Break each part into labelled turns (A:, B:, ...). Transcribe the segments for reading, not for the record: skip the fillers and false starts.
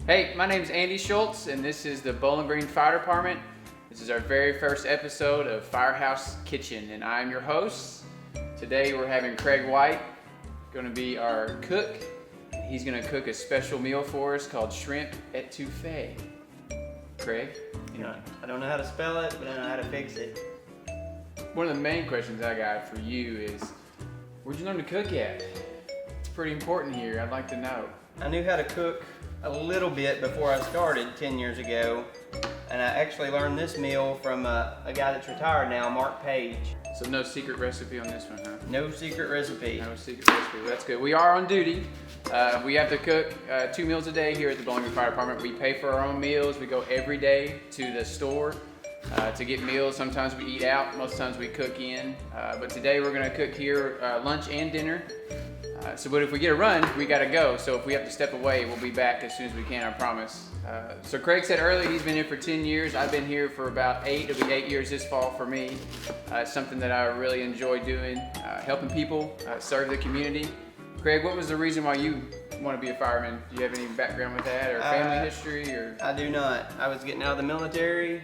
A: Hey, my name is Andy Shultz, and this is the Bowling Green Fire Department. This is our very first episode of Firehouse Kitchen, and I'm your host. Today we're having Craig White, going to be our cook. He's going to cook a special meal for us called shrimp etouffee. Craig?
B: I don't know how to spell it, but I know how to fix it.
A: One of the main questions I got for you is, where'd you learn to cook at? It's pretty important here. I'd like to know.
B: I knew how to cook a little bit before I started 10 years ago, and I actually learned this meal from a guy that's retired now, Mark Page.
A: So no secret recipe on this one, huh?
B: No secret recipe.
A: No secret recipe. That's good. We are on duty. We have to cook 2 meals a day here at the Bowling Green Fire Department. We pay for our own meals. We go every day to the store to get meals. Sometimes we eat out. Most times we cook in. But today we're going to cook here lunch and dinner. But if we get a run, we got to go. So if we have to step away, we'll be back as soon as we can, I promise. So Craig said earlier he's been here for 10 years. I've been here for about 8. It'll be 8 years this fall for me. It's something that I really enjoy doing, helping people, serve the community. Craig, what was the reason why you want to be a fireman? Do you have any background with that or family history? Or?
B: I do not. I was getting out of the military,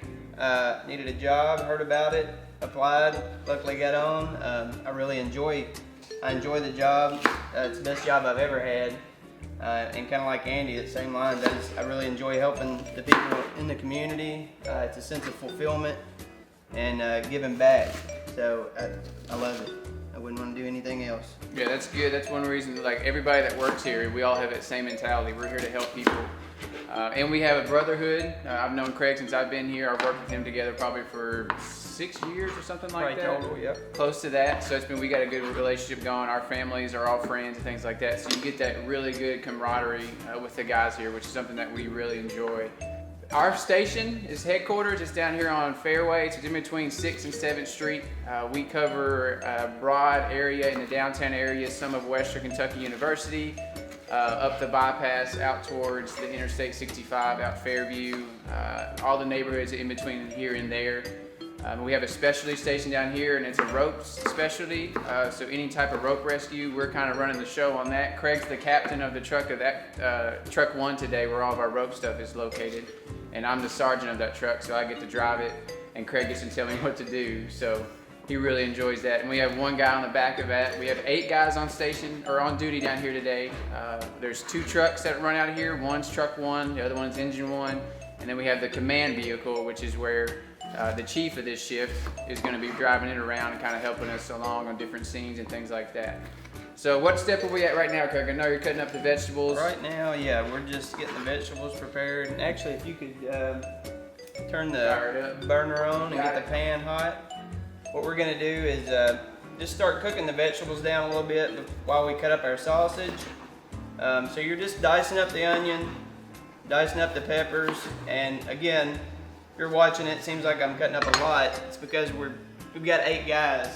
B: needed a job, heard about it, applied, luckily got on. I enjoy the job. It's the best job I've ever had. And kind of like Andy, at the same lines, I really enjoy helping the people in the community. It's a sense of fulfillment and giving back. So I love it. I wouldn't want to do anything else.
A: Yeah, that's good. That's one reason, like everybody that works here, we all have that same mentality. We're here to help people. And we have a brotherhood. I've known Craig since I've been here. I've worked with him together probably for 6 years or something like that.
B: Total, yep.
A: Close to that. So we got a good relationship going. Our families are all friends and things like that. So you get that really good camaraderie with the guys here, which is something that we really enjoy. Our station is headquarters. It's down here on Fairway. It's in between 6th and 7th Street. We cover a broad area in the downtown area, some of Western Kentucky University, up the bypass out towards the Interstate 65, out Fairview, all the neighborhoods in between here and there. We have a specialty station down here, and it's a rope specialty. So any type of rope rescue, we're kind of running the show on that. Craig's the captain of the truck of that truck 1 today, where all of our rope stuff is located, and I'm the sergeant of that truck, so I get to drive it, and Craig gets to tell me what to do. So he really enjoys that. And we have 1 guy on the back of that. We have 8 guys on station or on duty down here today. There's 2 trucks that run out of here. One's truck 1, the other one's engine 1, and then we have the command vehicle, which is where the chief of this shift is going to be driving it around and kind of helping us along on different scenes and things like that. So what step are we at right now, Craig? I know you're cutting up the vegetables.
B: Right now, yeah, we're just getting the vegetables prepared. And actually, if you could turn the burner on and get the pan hot. What we're going to do is just start cooking the vegetables down a little bit while we cut up our sausage. So you're just dicing up the onion, dicing up the peppers, and again, if you're watching it, seems like I'm cutting up a lot. It's because we've got 8 guys.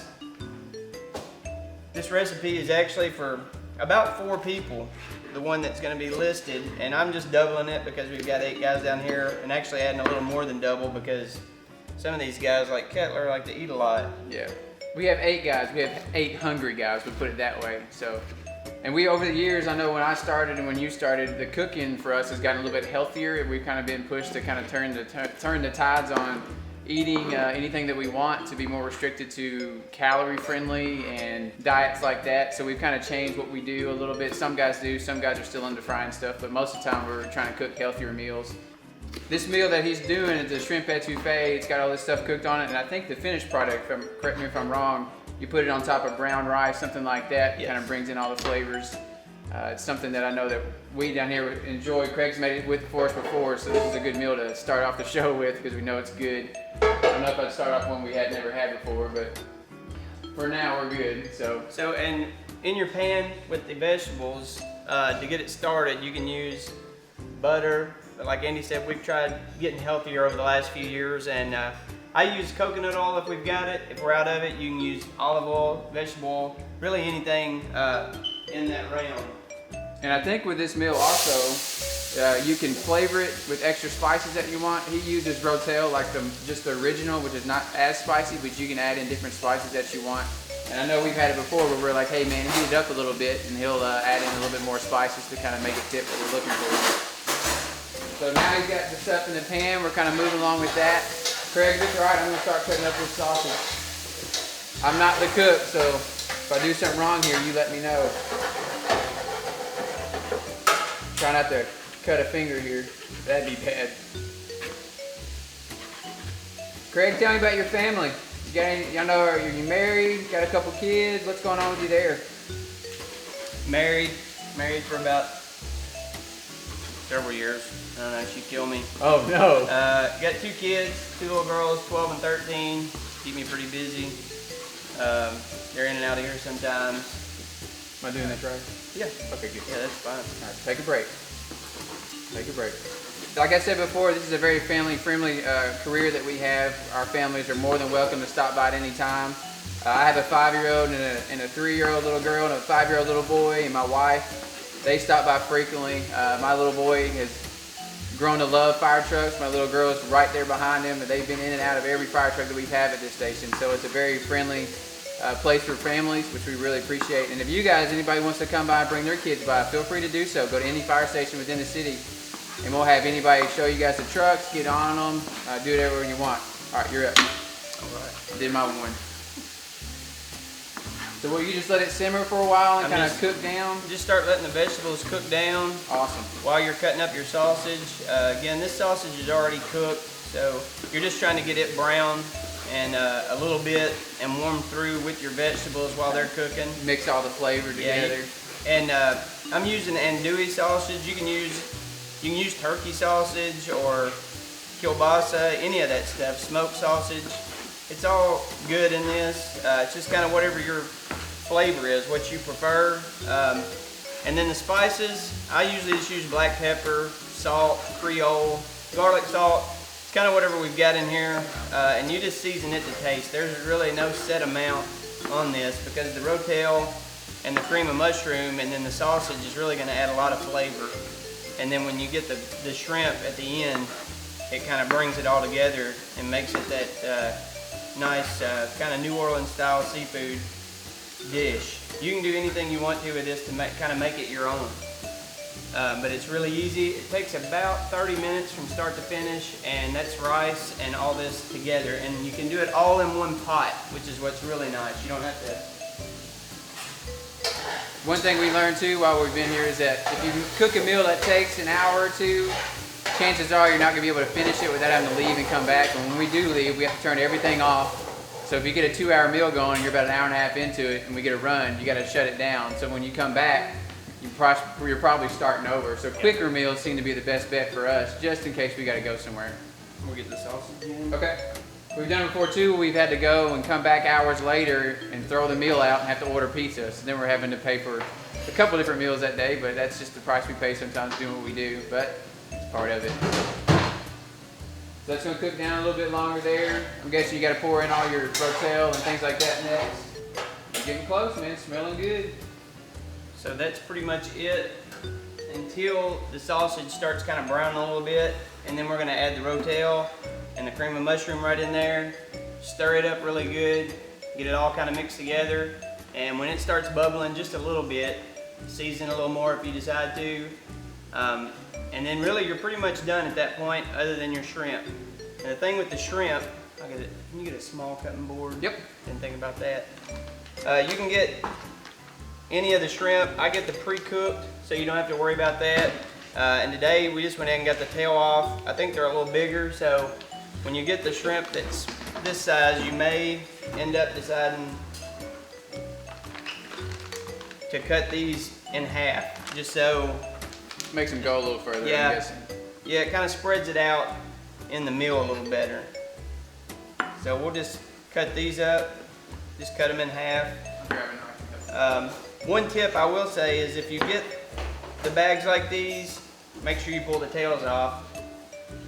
B: This recipe is actually for about 4 people, the one that's going to be listed, and I'm just doubling it because we've got 8 guys down here, and actually adding a little more than double because some of these guys like Kettler like to eat a lot.
A: Yeah. We have 8 guys. We have 8 hungry guys, we put it that way. So, and we, over the years, I know when I started and when you started, the cooking for us has gotten a little bit healthier. We've kind of been pushed to kind of turn the tides on eating anything that we want to be more restricted to calorie friendly and diets like that. So we've kind of changed what we do a little bit. Some guys do, some guys are still into frying stuff, but most of the time we're trying to cook healthier meals. This meal that he's doing is the shrimp etouffee. It's got all this stuff cooked on it, and I think the finished product, correct me if I'm wrong, you put it on top of brown rice, something like that. Yes. Kind of brings in all the flavors. It's something that I know that we down here enjoy. Craig's made it for us before, so this is a good meal to start off the show with because we know it's good. I don't know if I'd start off one we had never had before, but for now we're good. So
B: and in your pan with the vegetables, to get it started, you can use butter. But like Andy said, we've tried getting healthier over the last few years, and I use coconut oil if we've got it. If we're out of it, you can use olive oil, vegetable oil, really anything in that realm.
A: And I think with this meal also, you can flavor it with extra spices that you want. He uses Rotel, like just the original, which is not as spicy, but you can add in different spices that you want. And I know we've had it before where we're like, hey man, heat it up a little bit, and he'll add in a little bit more spices to kind of make it fit what we're looking for. So now he's got the stuff in the pan. We're kind of moving along with that. Craig, if it's all right, I'm gonna start cutting up this sausage. I'm not the cook, so if I do something wrong here, you let me know. Try not to cut a finger here. That'd be bad. Craig, tell me about your family. You got any, y'all know, are you married? Got a couple kids? What's going on with you there?
B: Married for about several years. I don't know, she'd kill me.
A: Oh no.
B: Got 2 kids, 2 little girls, 12 and 13. Keep me pretty busy. They're in and out of here sometimes.
A: Am I doing this right?
B: Yeah.
A: Okay, good.
B: Yeah, that's fine.
A: All right, take a break. Take a break. Like I said before, this is a very family-friendly career that we have. Our families are more than welcome to stop by at any time. I have a 5-year-old and a 3-year-old little girl and a 5-year-old little boy, and my wife. They stop by frequently. My little boy has grown to love fire trucks. My little girl is right there behind him, and they've been in and out of every fire truck that we have at this station. So it's a very friendly place for families, which we really appreciate. And if you guys, anybody wants to come by and bring their kids by, feel free to do so. Go to any fire station within the city, and we'll have anybody show you guys the trucks, get on them, do whatever you want. All right, you're up.
B: All right.
A: Did my one. So will you just let it simmer for a while and kind of cook down?
B: Just start letting the vegetables cook down.
A: Awesome.
B: While you're cutting up your sausage. Again, this sausage is already cooked, so you're just trying to get it brown and a little bit and warm through with your vegetables while they're cooking.
A: Mix all the flavor together.
B: And I'm using andouille sausage. You can use turkey sausage or kielbasa, any of that stuff, smoked sausage. It's all good in this. It's just kind of whatever your flavor is, what you prefer. And then the spices, I usually just use black pepper, salt, Creole, garlic salt. It's kind of whatever we've got in here. And you just season it to taste. There's really no set amount on this because the rotel and the cream of mushroom and then the sausage is really going to add a lot of flavor. And then when you get the shrimp at the end, it kind of brings it all together and makes it that nice kind of New Orleans style seafood dish. You can do anything you want to with this to kind of make it your own. But it's really easy. It takes about 30 minutes from start to finish, and that's rice and all this together. And you can do it all in one pot, which is what's really nice. You don't have to.
A: One thing we learned too while we've been here is that if you cook a meal that takes an hour or two, chances are you're not going to be able to finish it without having to leave and come back. And when we do leave, we have to turn everything off. So if you get a 2-hour meal going and you're about an hour and a half into it and we get a run, you got to shut it down. So when you come back, you're probably starting over. So quicker meals seem to be the best bet for us, just in case we got to go somewhere.
B: We'll get the sausage in.
A: Okay. We've done it before too. We've had to go and come back hours later and throw the meal out and have to order pizza. So then we're having to pay for a couple different meals that day, but that's just the price we pay sometimes doing what we do. But it's part of it. So that's gonna cook down a little bit longer there. I'm guessing you gotta pour in all your rotel and things like that next. You're getting close, man. It's smelling good.
B: So that's pretty much it until the sausage starts kind of browning a little bit, and then we're gonna add the rotel and the cream of mushroom right in there. Stir it up really good, get it all kind of mixed together, and when it starts bubbling just a little bit, season a little more if you decide to. And then really you're pretty much done at that point other than your shrimp. And the thing with the shrimp, can you get a small cutting board?
A: Yep.
B: Didn't think about that. You can get any of the shrimp. I get the pre-cooked so you don't have to worry about that. And today we just went ahead and got the tail off. I think they're a little bigger, so when you get the shrimp that's this size, you may end up deciding to cut these in half, just so
A: Makes them go a little further,
B: yeah,
A: I'm guessing.
B: Yeah, it kind of spreads it out in the meal a little better. So we'll just cut these up, just cut them in half. One tip I will say is if you get the bags like these, make sure you pull the tails off.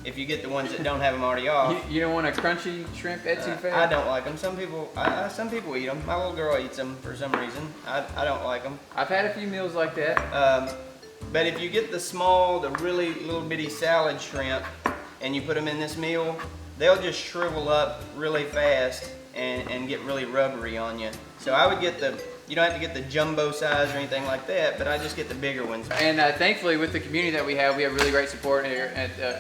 B: If you get the ones that don't have them already off.
A: You don't want a crunchy shrimp etouffee?
B: I don't like them. Some people eat them. My little girl eats them for some reason. I don't like them.
A: I've had a few meals like that.
B: But if you get the small, the really little bitty salad shrimp, and you put them in this meal, they'll just shrivel up really fast. and get really rubbery on you. So I would get you don't have to get the jumbo size or anything like that, but I just get the bigger ones.
A: And thankfully, with the community that we have really great support here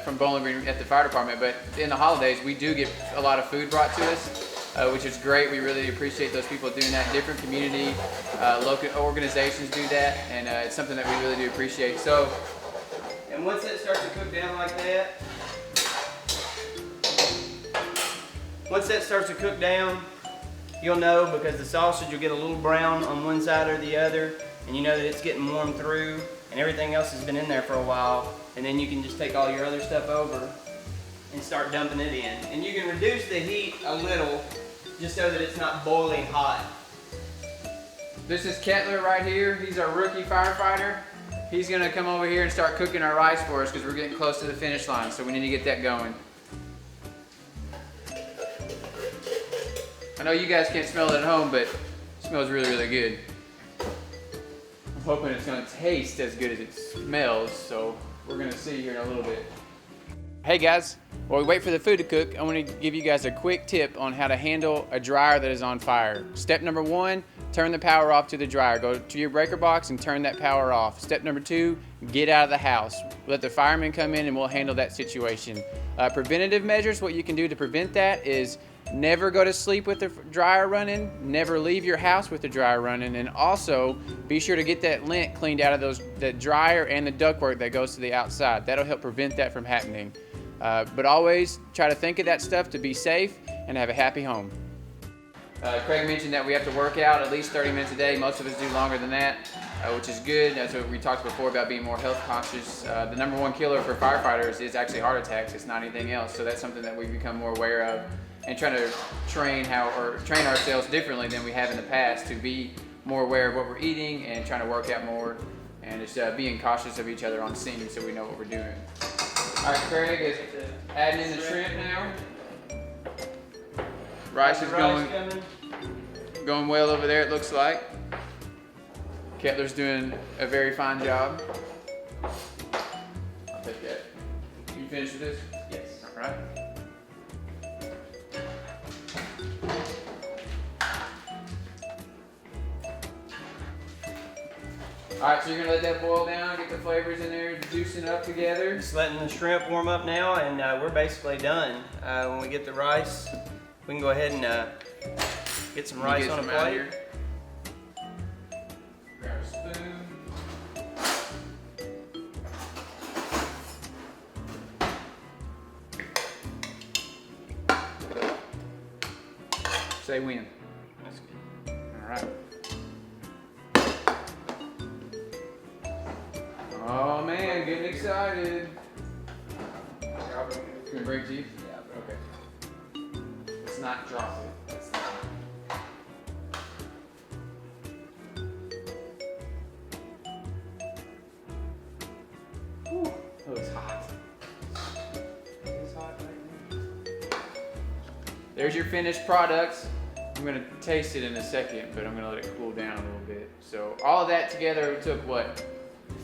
A: from Bowling Green at the fire department. But in the holidays, we do get a lot of food brought to us, which is great. We really appreciate those people doing that. Different community, local organizations do that, and it's something that we really do appreciate. So,
B: and once it starts to cook down like that, you'll know, because the sausage will get a little brown on one side or the other, and you know that it's getting warmed through and everything else has been in there for a while, and then you can just take all your other stuff over and start dumping it in. And you can reduce the heat a little just so that it's not boiling hot.
A: This is Kettler right here. He's our rookie firefighter. He's gonna come over here and start cooking our rice for us because we're getting close to the finish line, so we need to get that going. I know you guys can't smell it at home, but it smells really, really good. I'm hoping it's gonna taste as good as it smells, so we're gonna see here in a little bit. Hey guys, while we wait for the food to cook, I want to give you guys a quick tip on how to handle a dryer that is on fire. Step number 1, turn the power off to the dryer. Go to your breaker box and turn that power off. Step number 2, get out of the house. Let the firemen come in and we'll handle that situation. Preventative measures, what you can do to prevent that is never go to sleep with the dryer running, never leave your house with the dryer running, and also be sure to get that lint cleaned out of the dryer and the ductwork that goes to the outside. That'll help prevent that from happening. But always try to think of that stuff to be safe and have a happy home. Craig mentioned that we have to work out at least 30 minutes a day. Most of us do longer than that, which is good. That's what we talked before about being more health conscious. The number 1 killer for firefighters is actually heart attacks. It's not anything else. So that's something that we've become more aware of, and trying to train ourselves differently than we have in the past to be more aware of what we're eating and trying to work out more, and just being cautious of each other on scene so we know what we're doing. All right, Craig is adding in the shrimp now. Rice is going well over there, it looks like. Kettler's doing a very fine job. I'll take that. You finished with this?
B: Yes.
A: All right. All right, so you're gonna let that boil down, get the flavors in there, juicing up together.
B: Just letting the shrimp warm up now, and we're basically done. When we get the rice, we can go ahead and get some rice on a plate.
A: Grab a spoon. Say when.
B: That's good.
A: All right. Oh man, getting excited. Can we bring it to you? Yeah. Okay. Let's not drop it. Whew, that was hot. It's hot right now. There's your finished product. I'm gonna taste it in a second, but I'm gonna let it cool down a little bit. So all of that together took what?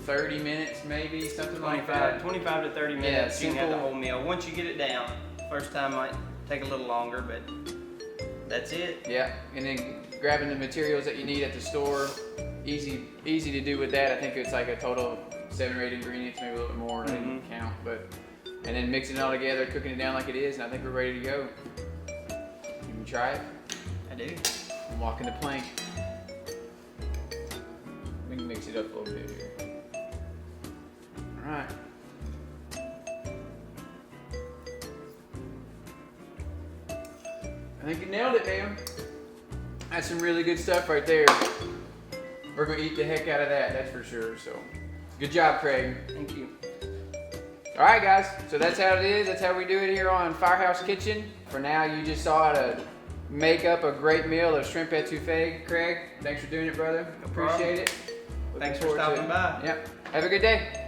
A: 30 minutes maybe, something like that.
B: 25 to 30 minutes.
A: Yeah,
B: you can have the whole meal. Once you get it down, first time might take a little longer, but that's it.
A: Yeah, and then grabbing the materials that you need at the store, easy to do with that. I think it's like a total of 7 or 8 ingredients, maybe a little bit more, I didn't count, but, and then mixing it all together, cooking it down like it is, and I think we're ready to go. You can try it?
B: I do.
A: I'm walking the plank. We can mix it up a little bit here. All right. I think you nailed it, man. That's some really good stuff right there. We're gonna eat the heck out of that, that's for sure. So, good job, Craig.
B: Thank you.
A: All right, guys. So that's how it is. That's how we do it here on Firehouse Kitchen. For now, you just saw how to make up a great meal of shrimp etouffee. Craig, thanks for doing it, brother.
B: No problem.
A: Appreciate it.
B: Thanks for stopping by.
A: Yep. Have a good day.